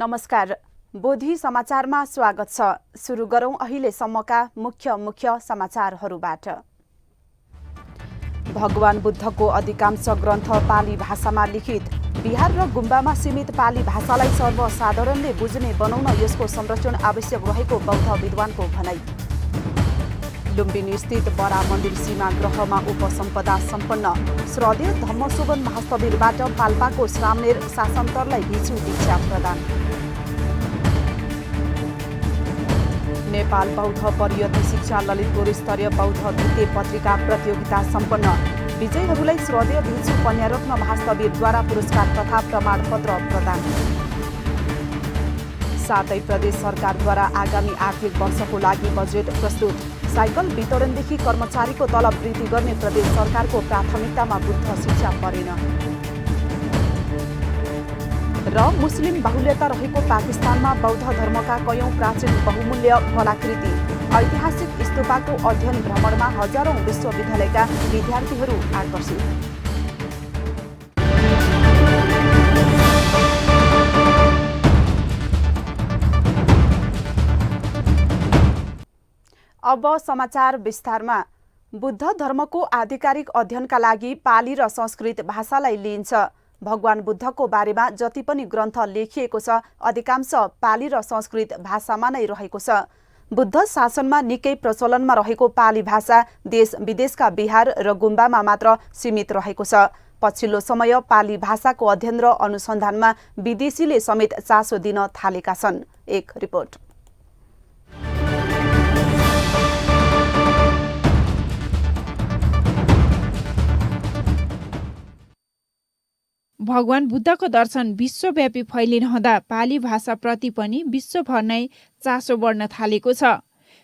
नमस्कार। बोधी समाचारमा स्वागत छ। सुरु गरौं अहिलेसम्मका मुख्य समाचारहरूबाट। भगवान बुद्धको अधिकांश ग्रन्थ पाली भाषामा लिखित। बिहार र गुम्बामा सीमित पाली भाषालाई सर्वसाधारणले बुझ्ने बनाउन यसको संरक्षण आवश्यक रहेको बौद्ध विद्वानको भनाई। लुम्बिनी स्थित बडा मन्दिर सीमाग्रहमा उपसम्पदा सम्पन्न। श्रद्धेय धम्मशोभन महास्थविरबाट पाल्पाको सामनेर शासनतरलाई भिक्षु दीक्षा प्रदान। नेपाल बौद्ध परियति शिक्षा ललितपुर स्तरीय बौद्ध द्वितीय पत्रिका प्रतियोगिता सम्पन्न। विजयीहरूलाई श्रद्धेय भिक्षु कन्यारत्न महास्थविरद्वारा पुरस्कार तथा प्रमाणपत्र प्रदान। सातै प्रदेश सरकारद्वारा आगामी आर्थिक वर्षको लागि बजेट प्रस्तुत। साइकल वितरणदेखि कर्मचारीको तलब वृद्धि गर्ने प्रदेश सरकारको प्राथमिकतामा बुद्ध शिक्षा परेन। र मुस्लिम बाहुल्यता रहेको पाकिस्तानमा बौद्ध धर्मका कयौं प्राचीन बहुमूल्य कलाकृति। ऐतिहासिक स्तूपको अध्ययन भ्रमणमा हजारौं विश्वविद्यालयका विद्यार्थीहरू आकर्षित। अब समाचार विस्तारमा। बुद्ध धर्मको आधिकारिक अध्ययनका लागि पाली र संस्कृत भाषालाई लिइन्छ। भगवान बुद्धको बारेमा जति पनि ग्रन्थ लेखिएको छ अधिकांश पाली र संस्कृत भाषामा नै रहेको छ। बुद्ध शासनमा निकै प्रचलनमा रहेको पाली भाषा देश विदेशका बिहार र गुम्बामा मात्र सीमित रहेको छ। पछिल्लो समय पाली भाषाको अध्ययन र अनुसन्धानमा विदेशीले समेत चासो दिन थालेका छन्। एक रिपोर्ट। भगवान बुद्धको दर्शन विश्वव्यापी फैलिरहँदा पाली भाषाप्रति पनि विश्वभर नै चासो बढ्न थालेको छ।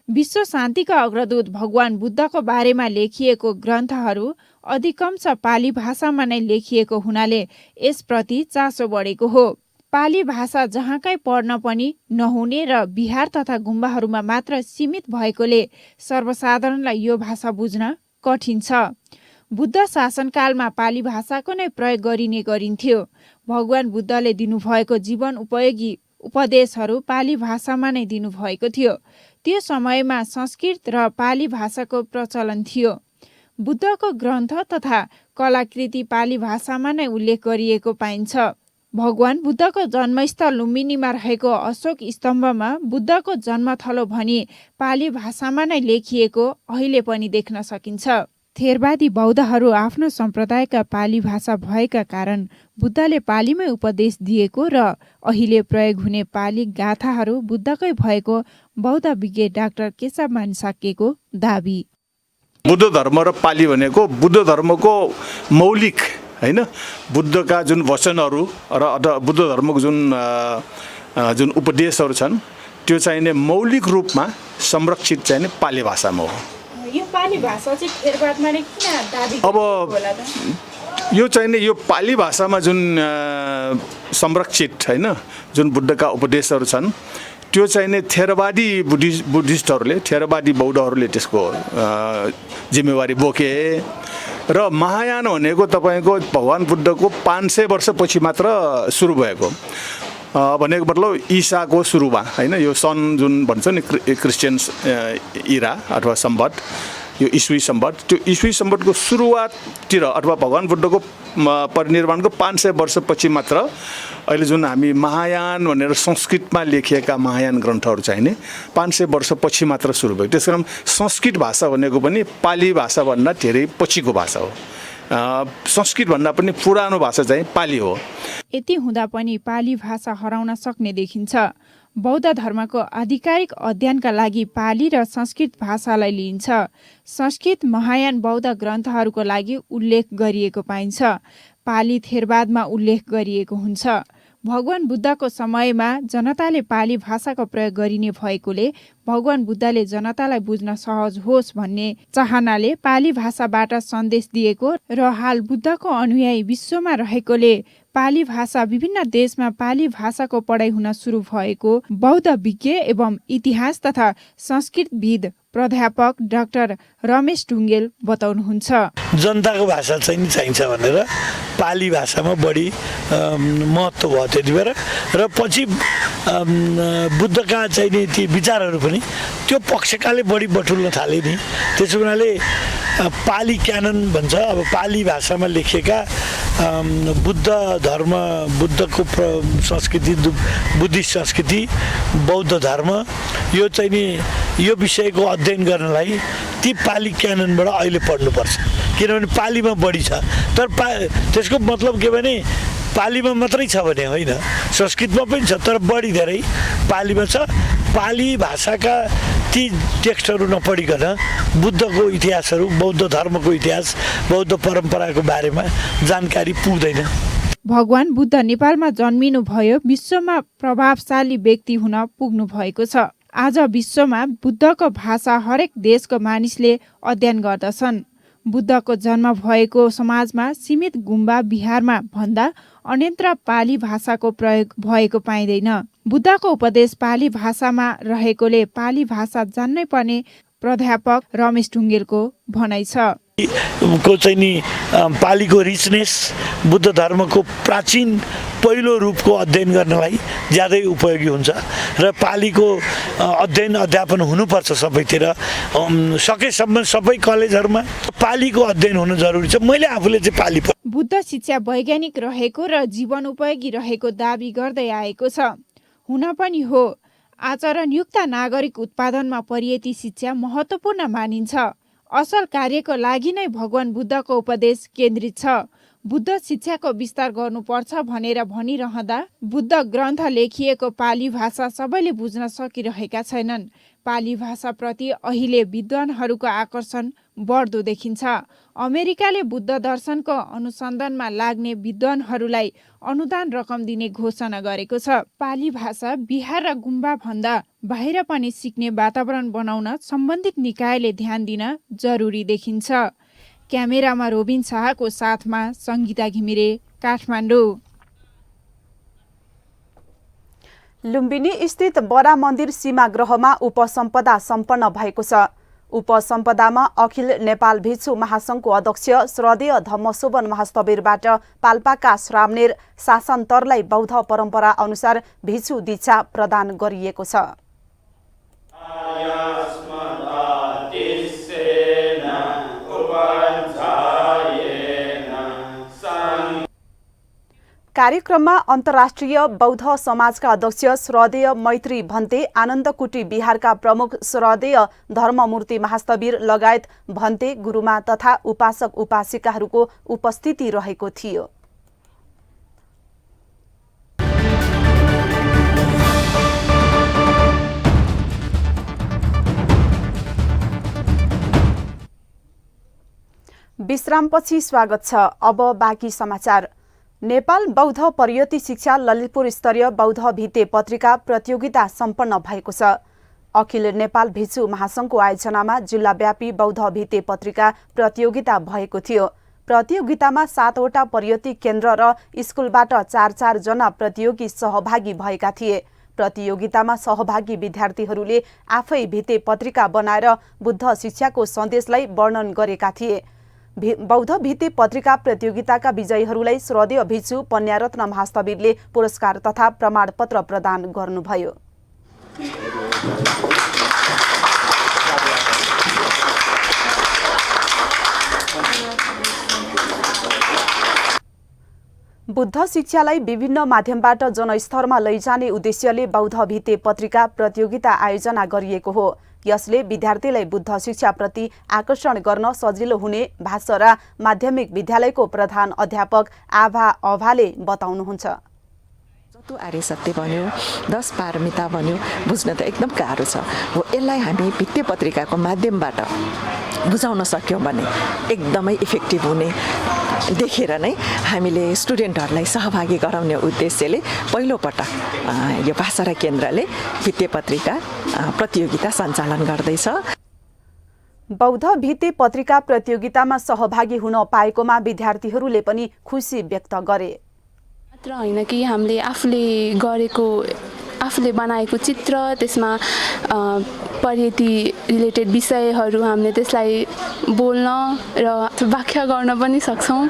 विश्व शान्तिका अग्रदूत भगवान बुद्धको बारेमा लेखिएको ग्रन्थहरू अधिकांश पाली भाषामा नै लेखिएको हुनाले यसप्रति चासो बढेको हो। पाली भाषा जहाँकै पढ्न पनि नहुने र बिहार तथा गुम्बाहरूमा मात्र सीमित भएकोले सर्वसाधारणलाई यो भाषा बुझ्न कठिन छ। बुद्ध शासनकालमा पाली भाषाको नै प्रयोग गरिने गरिन्थ्यो। भगवान बुद्धले दिनुभएको जीवन उपयोगी उपदेशहरू पाली भाषामा नै दिनुभएको थियो। त्यो समयमा संस्कृत र पाली भाषाको प्रचलन थियो। बुद्धको ग्रन्थ तथा कलाकृति पाली भाषामा नै उल्लेख गरिएको पाइन्छ। भगवान बुद्धको जन्मस्थल लुम्बिनीमा रहेको अशोक स्तम्भमा बुद्धको जन्मथलो भनी पाली भाषामा नै लेखिएको अहिले पनि देख्न सकिन्छ। थेरवादी बौद्धहरू आफ्नो सम्प्रदायका पाली भाषा भएका कारण बुद्धले पालीमै उपदेश दिएको र अहिले प्रयोग हुने पाली गाथाहरू बुद्धकै भएको बौद्ध विज्ञ डाक्टर केशव मानिसाकेको दाबी। बुद्ध धर्म र पाली भनेको बुद्ध धर्मको मौलिक हैन, बुद्धका जुन वचनहरू र बुद्ध धर्मको जुन उपदेशहरू छन् त्यो चाहिने मौलिक रूपमा संरक्षित चाहिने पाली भाषामा हो। यो पाली भाषा चाहिँ थेरवादमा नै किन दाबी होला त? यो चाहिने यो पाली भाषामा जुन संरक्षित हैन जुन बुद्धका उपदेशहरू छन् त्यो चाहिने थेरवादी बुद्धिस्टहरूले थेरवादी बौद्धहरूले त्यसको जिम्मेवारी बोके र महायान भनेको तपाईको भगवान बुद्धको 500 वर्षपछि मात्र सुरु भएको भनेको मतलब ईसाको सुरुमा हैन, यो सन जुन भन्छ नि क्रिस्चियन इरा अथवा सम्बत, यो ईस्वी सम्बत, त्यो ईस्वी सम्बतको सुरुवाततिर अथवा भगवान बुद्धको परिनिर्वाणको 500 वर्षपछि मात्र अहिले जुन हामी महायान भनेर संस्कृतमा लेखिएका महायान ग्रन्थहरू चाहिने 500 वर्षपछि मात्र सुरु भयो। त्यसकारण संस्कृत भाषा भनेको पनि पाली भाषाभन्दा धेरै पछिको भाषा हो। संस्कृत भन्दा पनि पुरानो भाषा चाहिँ पाली हो। यति हुँदा पनि पाली भाषा हराउन सक्ने देखिन्छ। बौद्ध धर्मको आधिकारिक अध्ययनका लागि पाली र संस्कृत भाषालाई लिइन्छ। संस्कृत महायान बौद्ध ग्रन्थहरूको लागि उल्लेख गरिएको पाइन्छ। पाली थेरवादमा उल्लेख गरिएको हुन्छ। भगवान बुद्धको समयमा जनताले पाली भाषाको प्रयोग गरिने भएकोले भगवान बुद्धले जनतालाई बुझ्न सहज होस् भन्ने चाहनाले पाली भाषाबाट सन्देश दिएको र हाल बुद्धको अनुयायी विश्वमा रहेकोले पाली भाषा विभिन्न देशमा पाली भाषाको पढाइ हुन सुरु भएको बौद्ध विज्ञ एवं इतिहास तथा संस्कृतविद प्राध्यापक डाक्टर रमेश ढुङ्गेल बताउनुहुन्छ। जनताको भाषा चाहिँ नि चाहिन्छ भनेर पाली भाषामा बढी महत्त्व भयो त्यति बेला र पछि बुद्धका चाहिँ नि ती विचारहरू पनि त्यो पक्षकाले बढी बटुल्न थाले नि। त्यसो हुनाले पाली क्यानन भन्छ, अब पाली भाषामा लेखिएका बुद्ध धर्म, बुद्धको संस्कृति, बुद्धिस्ट संस्कृति, बौद्ध धर्म यो चाहिँ नि यो विषयको अध्ययन गर्नलाई ती पाली क्याननबाट अहिले पढ्नुपर्छ, किनभने पालीमा बढी छ। तर त्यसको मतलब के भने पालीमा मात्रै छ भने होइन, संस्कृतमा पनि छ तर बढी धेरै पालीमा छ। पाली भाषाका ती टेक्स्टहरू नपढिकन बुद्धको इतिहासहरू, बौद्ध धर्मको इतिहास, बौद्ध परम्पराको बारेमा जानकारी पुग्दैन। भगवान बुद्ध नेपालमा जन्मिनु भयो, विश्वमा प्रभावशाली व्यक्ति हुन पुग्नु भएको छ। आज विश्वमा बुद्धको भाषा हरेक देशको मानिसले अध्ययन गर्दछन्। बुद्धको जन्म भएको समाजमा सीमित गुम्बा बिहारमा भन्दा अन्यत्र पाली भाषाको प्रयोग भएको पाइँदैन। बुद्धको उपदेश पाली भाषामा रहेकोले पाली भाषा जान्नै पर्ने प्राध्यापक रमेश ढुङ्गेलको भनाइ छ। को चाहिँ नि पालीको रिचनेस, बुद्ध धर्मको प्राचीन पहिलो रूपको अध्ययन गर्नलाई ज्यादै उपयोगी हुन्छ र पालीको अध्ययन अध्यापन हुनुपर्छ सबैतिर। सकेसम्म सबै कलेजहरूमा पालीको अध्ययन हुनु जरुरी छ। मैले आफूले चाहिँ पाली बुद्ध शिक्षा वैज्ञानिक रहेको र जीवन उपयोगी रहेको दाबी गर्दै आएको छ। हुन पनि हो, आचरणयुक्त नागरिक उत्पादनमा परियति शिक्षा महत्त्वपूर्ण मानिन्छ। असल कार्यको लागि नै भगवान बुद्धको उपदेश केन्द्रित छ। बुद्ध शिक्षाको विस्तार गर्नुपर्छ भनेर भनिरहँदा बुद्ध ग्रन्थ लेखिएको पाली भाषा सबैले बुझ्न सकिरहेका छैनन्। पाली भाषाप्रति अहिले विद्वानहरूको आकर्षण बढ्दो देखिन्छ। अमेरिकाले बुद्ध दर्शनको अनुसन्धानमा लाग्ने विद्वानहरूलाई अनुदान रकम दिने घोषणा गरेको छ। पाली भाषा बिहार र गुम्बा भन्दा बाहिर पनि सिक्ने वातावरण बनाउन सम्बन्धित निकायले ध्यान दिन जरुरी देखिन्छ। क्यामेरामा रोबिन शाहको साथमा सङ्गीता घिमिरे, काठमाडौँ। लुम्बिनी स्थित बडा मन्दिर सीमाग्रहमा उपसम्पदा सम्पन्न भएको छ। उपसम्पदामा अखिल नेपाल भिक्षु महासङ्घको अध्यक्ष श्रद्धेय धम्मशोभन महास्तवीरबाट पाल्पाका श्रावनेर शासनतरलाई बौद्ध परम्परा अनुसार भिक्षु दीक्षा प्रदान गरिएको छ। कार्यक्रममा अन्तर्राष्ट्रिय बौद्ध समाजका अध्यक्ष श्रद्धेय मैत्री भन्ते, आनन्दकुटी बिहारका प्रमुख श्रद्धेय धर्ममूर्ति महास्तवीर लगायत भन्ते, गुरुमा तथा उपासक उपासिकाहरूको उपस्थिति रहेको थियो। विश्रामपछि स्वागत छ। अब बाँकी समाचार। नेपाल बौद्ध परियति शिक्षा ललितपुर स्तरीय बौद्ध भित्ते पत्रिका प्रतियोगिता सम्पन्न भएको छ। अखिल नेपाल भिक्षु महासङ्घको आयोजनामा जिल्लाव्यापी बौद्ध भित्ते पत्रिका प्रतियोगिता भएको थियो। प्रतियोगितामा 7वटा परियति केन्द्र र स्कुलबाट 4-4 जना प्रतियोगी सहभागी भएका थिए। प्रतियोगितामा सहभागी विद्यार्थीहरूले आफै भित्ते पत्रिका बनाएर बुद्ध शिक्षाको सन्देशलाई वर्णन गरेका थिए। बौद्ध भित्ते पत्रिका प्रतियोगिताका विजयीहरूलाई श्रद्धेय भिक्षु पन्यारत्न महास्तवीरले पुरस्कार तथा प्रमाणपत्र प्रदान गर्नुभयो। बुद्ध शिक्षालाई विभिन्न माध्यमबाट जनस्तरमा लैजाने उद्देश्यले बौद्ध भित्ते पत्रिका प्रतियोगिता आयोजना गरिएको हो। यसले विद्यार्थीलाई बुद्ध शिक्षाप्रति आकर्षण गर्न सजिलो हुने भाषरा माध्यमिक विद्यालयको प्रधान अध्यापक आभा अभाले बताउनुहुन्छ। जस्तो आर्य सत्य भन्यो, 10 पारमिता भन्यो, बुझ्न त एकदम गाह्रो छ। हो यसलाई हामी भित्ते पत्रिकाको माध्यमबाट बुझाउन सक्यौँ भने एकदमै इफेक्टिभ हुने, देखेर नै हामीले स्टुडेन्टहरूलाई सहभागी गराउने उद्देश्यले पहिलोपटक यो भाषा र केन्द्रले भित्ते पत्रिका प्रतियोगिता सञ्चालन गर्दैछ। बौद्ध भित्ते पत्रिका प्रतियोगितामा सहभागी हुन पाएकोमा विद्यार्थीहरूले पनि खुसी व्यक्त गरे। मात्र होइन कि हामीले आफूले बनाएको चित्र, त्यसमा पर्यटन रिलेटेड विषयहरू हामीले त्यसलाई बोल्न र व्याख्या गर्न पनि सक्छौँ।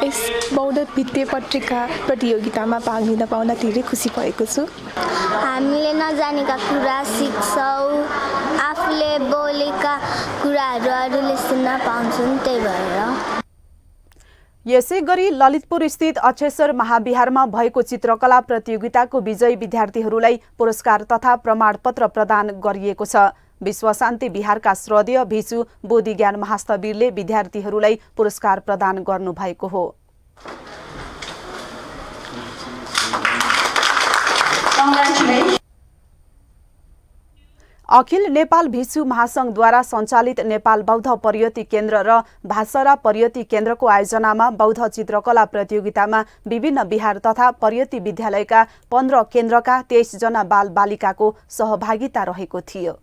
यस बौद्ध भित्ते पत्रिका प्रतियोगितामा भाग लिन पाउँदा धेरै खुसी भएको छु। हामीले नजानेका कुरा सिक्छौँ, आफूले बोलेका कुराहरू अरूले सुन्न पाउँछन्, त्यही भएर। यसै गरी ललितपुर स्थित अक्षेश्वर महाविहारमा भएको चित्रकला प्रतियोगिताको विजयी विद्यार्थीहरूलाई पुरस्कार तथा प्रमाणपत्र प्रदान गरिएको छ। विश्व शान्ति विहारका श्रद्धेय भिसु बोधि ज्ञान महास्तवीरले विद्यार्थीहरूलाई पुरस्कार प्रदान गर्नुभएको हो। अखिल नेपाल भिसु महासंघद्वारा सञ्चालित नेपाल बौद्ध पर्यटन केन्द्र र भाषरा पर्यटन केन्द्रको आयोजनामा बौद्ध चित्रकला प्रतियोगितामा विभिन्न विहार तथा पर्यटन विद्यालयका 15 केन्द्रका 23 जना बालबालिकाको सहभागिता रहेको थियो।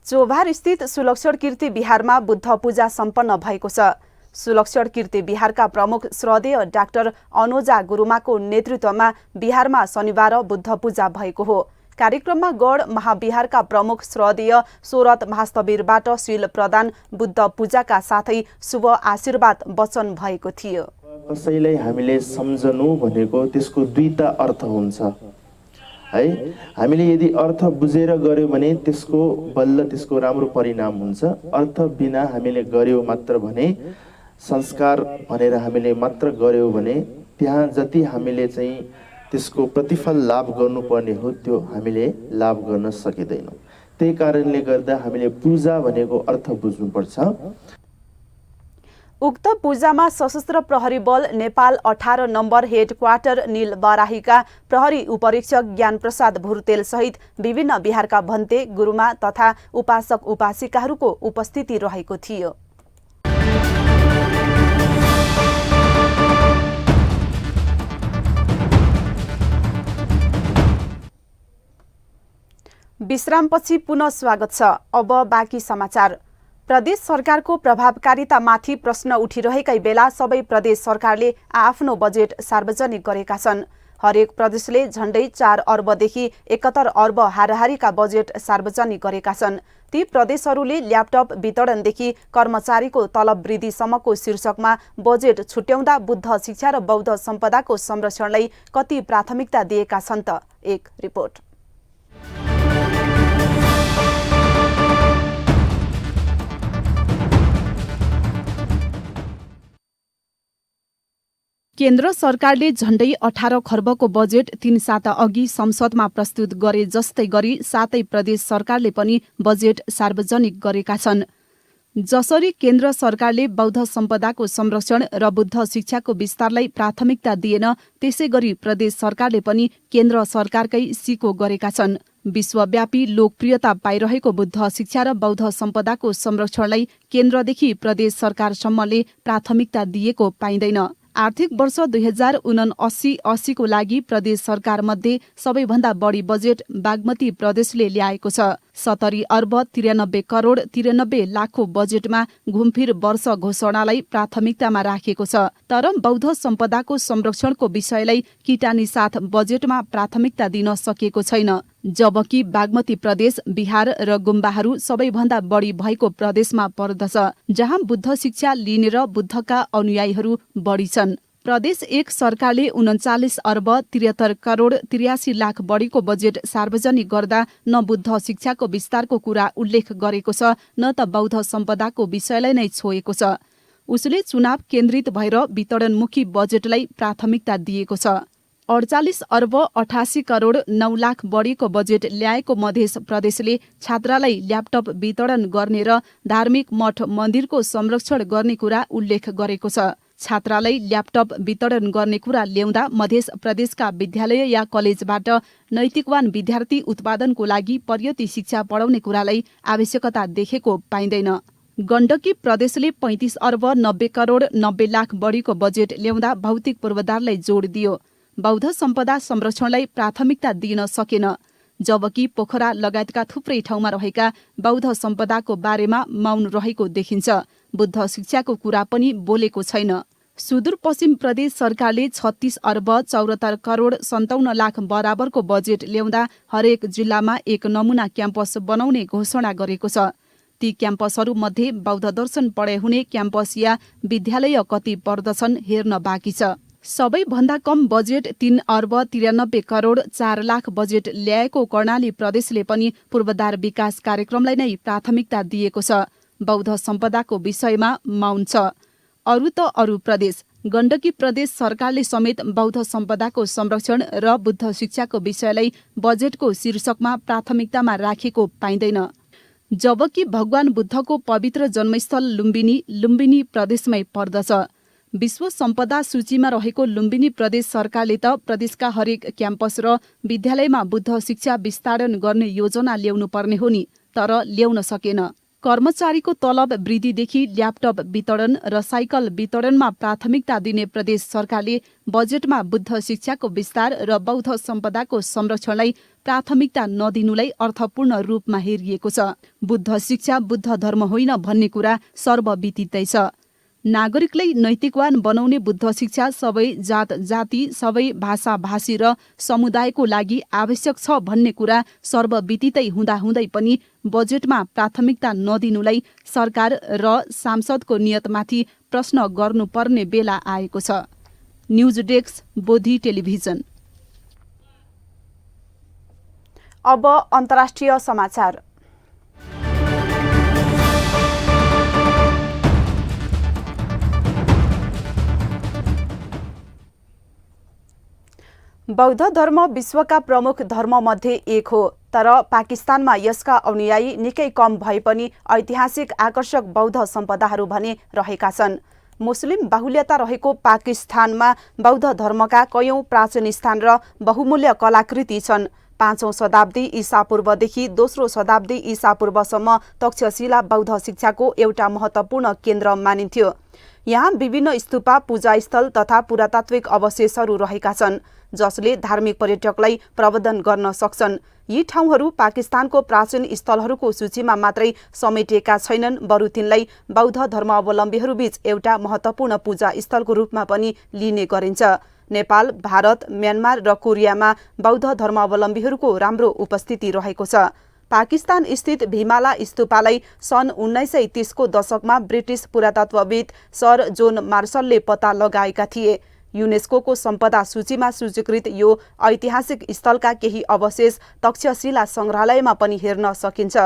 चोभार स्थित सुलक्षण कीर्ति विहारमा बुद्ध पूजा सम्पन्न भएको छ। सुलक्षण कीर्ति विहारका प्रमुख श्रद्धेय डाक्टर अनुजा गुरुमाको नेतृत्वमा विहारमा शनिबार बुद्ध पूजा भएको हो। कार्यक्रममा गौड महाविहारका प्रमुख श्रद्धेय सोरत महास्तवीरबाट शील प्रदान, बुद्ध पूजाका साथै शुभ आशीर्वाद वचन भएको थियो। कसैलाई हामीले सम्झनु भनेको त्यसको दुईटा अर्थ हुन्छ है। हामीले यदि अर्थ बुझेर गर्यो भने त्यसको बल्ल त्यसको राम्रो परिणाम हुन्छ। अर्थ बिना हामीले गर्यो मात्र भने, संस्कार भनेर हामीले मात्र गर्यो भने त्यहाँ जति हामीले चाहिँ त्यसको प्रतिफल लाभ गर्नुपर्ने हो त्यो हामीले लाभ गर्न सकिँदैनौँ। त्यही कारणले गर्दा हामीले पूजा भनेको अर्थ बुझ्नुपर्छ। उक्त पूजामा सशस्त्र प्रहरी बल नेपाल 18 नम्बर हेड क्वार्टर नील बाराहीका प्रहरी उपरीक्षक ज्ञान प्रसाद भुर्तेल सहित विभिन्न विहारका भन्ते, गुरुमा तथा उपासक उपासिकाहरूको उपस्थिति रहेको थियो। विश्रामपछि पुनः स्वागत छ। अब बाँकी समाचार। प्रदेश सरकारको प्रभावकारितामाथि प्रश्न उठिरहेकै बेला सबै प्रदेश सरकारले आफ्नो बजेट सार्वजनिक गरेका छन्। हरेक प्रदेशले झण्डै 4 अर्बदेखि 71 अर्ब हाराहारीका बजेट सार्वजनिक गरेका छन्। ती प्रदेशहरूले ल्यापटप वितरणदेखि कर्मचारीको तलब वृद्धिसम्मको शीर्षकमा बजेट छुट्याउँदा बुद्ध शिक्षा र बौद्ध सम्पदाको संरक्षणलाई कति प्राथमिकता दिएका छन् त? एक रिपोर्ट। केन्द्र सरकारले झण्डै 18 खर्बको बजेट 3 साता अघि संसदमा प्रस्तुत गरे जस्तै गरी 7 प्रदेश सरकारले पनि बजेट सार्वजनिक गरेका छन्। जसरी केन्द्र सरकारले बौद्ध सम्पदाको संरक्षण र बुद्ध शिक्षाको विस्तारलाई प्राथमिकता दिएन, त्यसै गरी प्रदेश सरकारले पनि केन्द्र सरकारकै सिको गरेका छन्। विश्वव्यापी लोकप्रियता पाइरहेको बुद्ध शिक्षा र बौद्ध सम्पदाको संरक्षणलाई केन्द्रदेखि प्रदेश सरकारसम्मले प्राथमिकता दिएको पाइँदैन। आर्थिक वर्ष 2079-80 को लागि प्रदेश सरकार मध्ये सबैभन्दा बढी बजेट बागमती प्रदेशले ल्याएको छ। 70 अर्ब 93 करोड 93 लाखको बजेटमा घुमफिर वर्ष घोषणालाई प्राथमिकतामा राखिएको छ। तर बौद्ध सम्पदाको संरक्षणको विषयलाई किटानी साथ बजेटमा प्राथमिकता दिन सकिएको छैन। जबकि बागमती प्रदेश, बिहार र गुम्बाहरू सबैभन्दा बढी भएको प्रदेशमा पर्दछ, जहाँ बुद्ध शिक्षा लिने र बुद्धका अनुयायीहरू बढी छन्। प्रदेश 1 सरकारले 39 अर्ब 73 करोड 83 लाख बढीको बजेट सार्वजनिक गर्दा न बुद्ध शिक्षाको विस्तारको कुरा उल्लेख गरेको छ, न त बौद्ध सम्पदाको विषयलाई नै छोएको छ। उसले चुनाव केन्द्रित भएर वितरणमुखी बजेटलाई प्राथमिकता दिएको छ। 48 अर्ब 88 करोड 9 लाख बढीको बजेट ल्याएको मध्य प्रदेशले छात्रालाई ल्यापटप वितरण गर्ने र धार्मिक मठ मन्दिरको संरक्षण गर्ने कुरा उल्लेख गरेको छ। छात्रालाई ल्यापटप वितरण गर्ने कुरा ल्याउँदा मध्य प्रदेशका विद्यालय या कलेजबाट नैतिकवान विद्यार्थी उत्पादनको लागि पर्याप्त शिक्षा पढाउने कुरालाई आवश्यकता देखेको पाइँदैन। गण्डकी प्रदेशले 35 अर्ब 90 करोड 90 लाख बढीको बजेट ल्याउँदा भौतिक पूर्वाधारलाई जोड दियो। बौद्ध सम्पदा संरक्षणलाई प्राथमिकता दिन सकेन, जबकि पोखरा लगायतका थुप्रै ठाउँमा रहेका बौद्ध सम्पदाको बारेमा मौन रहेको देखिन्छ। बुद्ध शिक्षाको कुरा पनि बोलेको छैन। सुदूरपश्चिम प्रदेश सरकारले 36 अर्ब 74 करोड 57 लाख बराबरको बजेट ल्याउँदा हरेक जिल्लामा एक नमुना क्याम्पस बनाउने घोषणा गरेको छ। ती क्याम्पसहरूमध्ये बौद्ध दर्शन पढाइ हुने क्याम्पस या विद्यालय कति पर्दछन् हेर्न बाँकी छ। सबैभन्दा कम बजेट 3 अर्ब 93 करोड 4 लाख बजेट ल्याएको कर्णाली प्रदेशले पनि पूर्वाधार विकास कार्यक्रमलाई नै प्राथमिकता दिएको छ। बौद्ध सम्पदाको विषयमा मौन छ। अरू त अरू प्रदेश, गण्डकी प्रदेश सरकारले समेत बौद्ध सम्पदाको संरक्षण र बुद्ध शिक्षाको विषयलाई बजेटको शीर्षकमा प्राथमिकतामा राखेको पाइँदैन। जबकि भगवान बुद्धको पवित्र जन्मस्थल लुम्बिनी प्रदेशमै पर्दछ। विश्व सम्पदा सूचीमा रहेको लुम्बिनी प्रदेश सरकारले त प्रदेशका हरेक क्याम्पस र विद्यालयमा बुद्ध शिक्षा विस्तारण गर्ने योजना ल्याउनु पर्ने हो नि, तर ल्याउन सकेन। कर्मचारीको तलब वृद्धिदेखि ल्यापटप वितरण र साइकल वितरणमा प्राथमिकता दिने प्रदेश सरकारले बजेटमा बुद्ध शिक्षाको विस्तार र बौद्ध सम्पदाको संरक्षणलाई प्राथमिकता नदिनुलाई अर्थपूर्ण रूपमा हेरिएको छ। बुद्ध शिक्षा बुद्ध धर्म होइन भन्ने कुरा सर्वविदितै छ। नागरिकलाई नैतिकवान बनाउने बुद्ध शिक्षा सबै जात जाति, सबै भाषा भाषी र समुदायको लागि आवश्यक छ भन्ने कुरा सर्वविदितै हुँदाहुँदै पनि बजेटमा प्राथमिकता नदिनुलाई सरकार र सांसदको नियतमाथि प्रश्न गर्नुपर्ने बेला आएको छ। News desk, Bodhi television. अब अन्तर्राष्ट्रिय समाचार। बौद्ध धर्म विश्वका प्रमुख धर्ममध्ये एक हो, तर पाकिस्तानमा यसका अनुयायी निकै कम भए पनि ऐतिहासिक आकर्षक बौद्ध सम्पदाहरू भने रहेका छन्। मुस्लिम बाहुल्यता रहेको पाकिस्तानमा बौद्ध धर्मका कयौं प्राचीन स्थान र बहुमूल्य कलाकृति छन्। 5औं शताब्दी ईसापूर्वदेखि 2रो शताब्दी ईसापूर्वसम्म तक्षशिला बौद्ध शिक्षाको एउटा महत्त्वपूर्ण केन्द्र मानिन्थ्यो। यहाँ विभिन्न स्तूपा, पूजास्थल तथा पुरातात्विक अवशेषहरू रहेका छन्, जसले धार्मिक पर्यटकलाई प्रबन्धन गर्न सक्छन्। यी ठाउँहरू पाकिस्तानको प्राचीन स्थलहरूको सूचीमा मात्रै समेटिएका छैनन्, बरु तिनलाई बौद्ध धर्मावलम्बीहरूबीच एउटा महत्त्वपूर्ण पूजा स्थलको रूपमा पनि लिने गरिन्छ। नेपाल, भारत, म्यानमार र कोरियामा बौद्ध धर्मावलम्बीहरूको राम्रो उपस्थिति रहेको छ। पाकिस्तान स्थित भीमाला स्तूपालाई सन् 1930 को दशकमा ब्रिटिस पुरातत्वविद सर जोन मार्शलले पत्ता लगाएका थिए। युनेस्को सम्पदा सूचीमा सूचीकृत यो ऐतिहासिक स्थलका केही अवशेष तक्षशिला संग्रहालयमा पनि हेर्न सकिन्छ।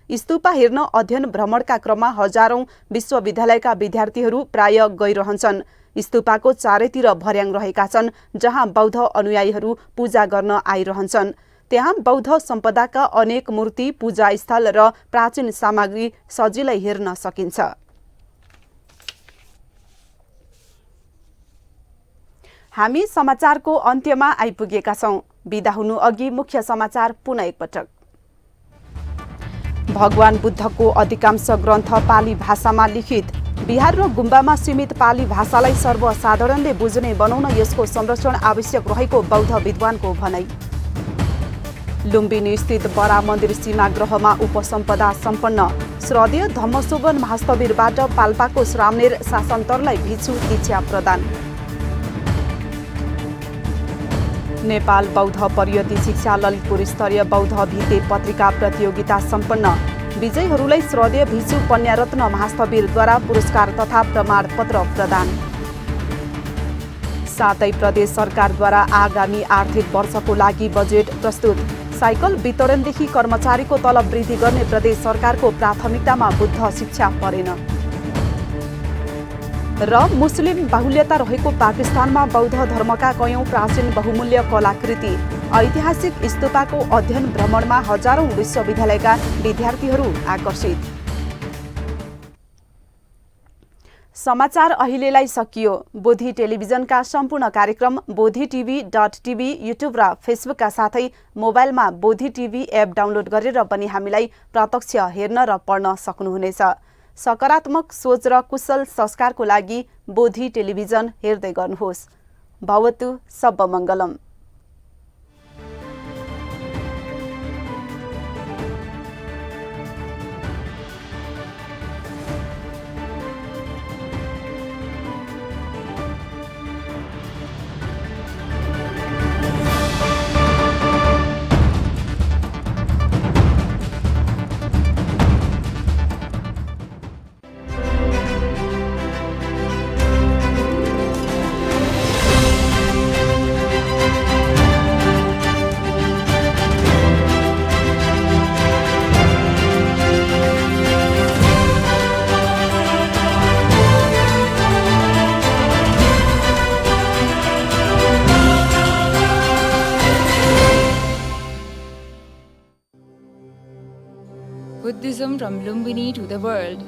स्तूपा हेर्न अध्ययन भ्रमणका क्रममा हजारौं विश्वविद्यालयका विद्यार्थीहरू प्राय गइरहन्छन्। स्तूपाको चारैतिर भर्याङ रहेका छन्, जहाँ बौद्ध अनुयायीहरू पूजा गर्न आइरहन्छन्। त्यहाँ बौद्ध सम्पदाका अनेक मूर्ति, पूजास्थल र प्राचीन सामग्री सजिलै हेर्न सकिन्छ। हामी समाचारको अन्त्यमा आइपुगेका छौं। बिदा हुनु अघि मुख्य समाचार पुनः एकपटक। भगवान बुद्धको अधिकांश ग्रन्थ पाली भाषामा लिखित। बिहार र गुम्बामा सीमित पाली भाषालाई सर्वसाधारणले बुझ्ने बनाउन यसको संरक्षण आवश्यक रहेको बौद्ध विद्वानको भनाइ। लुम्बिनी स्थित बडा मन्दिर सीमाग्रहमा उपसम्पदा सम्पन्न। श्रद्धेय धम्मशोभन महास्तवीरबाट पाल्पाको श्रामनेर शासन्तरलाई भिक्षु दीक्षा प्रदान। नेपाल बौद्ध पर्यटन शिक्षा ललितपुर स्तरीय बौद्ध भित्ते पत्रिका प्रतियोगिता सम्पन्न। विजयीहरूलाई श्रद्धेय भिक्षु पन्यारत्न महास्तवीरद्वारा पुरस्कार तथा प्रमाणपत्र प्रदान। साथै प्रदेश सरकारद्वारा आगामी आर्थिक वर्षको लागि बजेट प्रस्तुत। साइकल वितरणदेखि कर्मचारीको तलब वृद्धि गर्ने प्रदेश सरकारको प्राथमिकतामा बुद्ध शिक्षा परेन। र मुस्लिम बाहुल्यता रहेको पाकिस्तानमा बौद्ध धर्मका कयौं प्राचीन बहुमूल्य कलाकृति, ऐतिहासिक स्तूपाको अध्ययन भ्रमणमा हजारौं विश्वविद्यालयका विद्यार्थीहरू आकर्षित। समाचार अहिलेलाई सकियो। बोधी टेलिभिजनका सम्पूर्ण कार्यक्रम bodhitv.tv युट्युब र फेसबुकका साथै मोबाइलमा बोधी टिभी एप डाउनलोड गरेर पनि हामीलाई प्रत्यक्ष हेर्न र पढ्न सक्नुहुनेछ। सकारात्मक सोच र कुशल संस्कारको लागि बोधी टेलिभिजन हेर्दै गर्नुहोस्। भवतु सर्वमङ्गलम्। Buddhism from Lumbini to the world.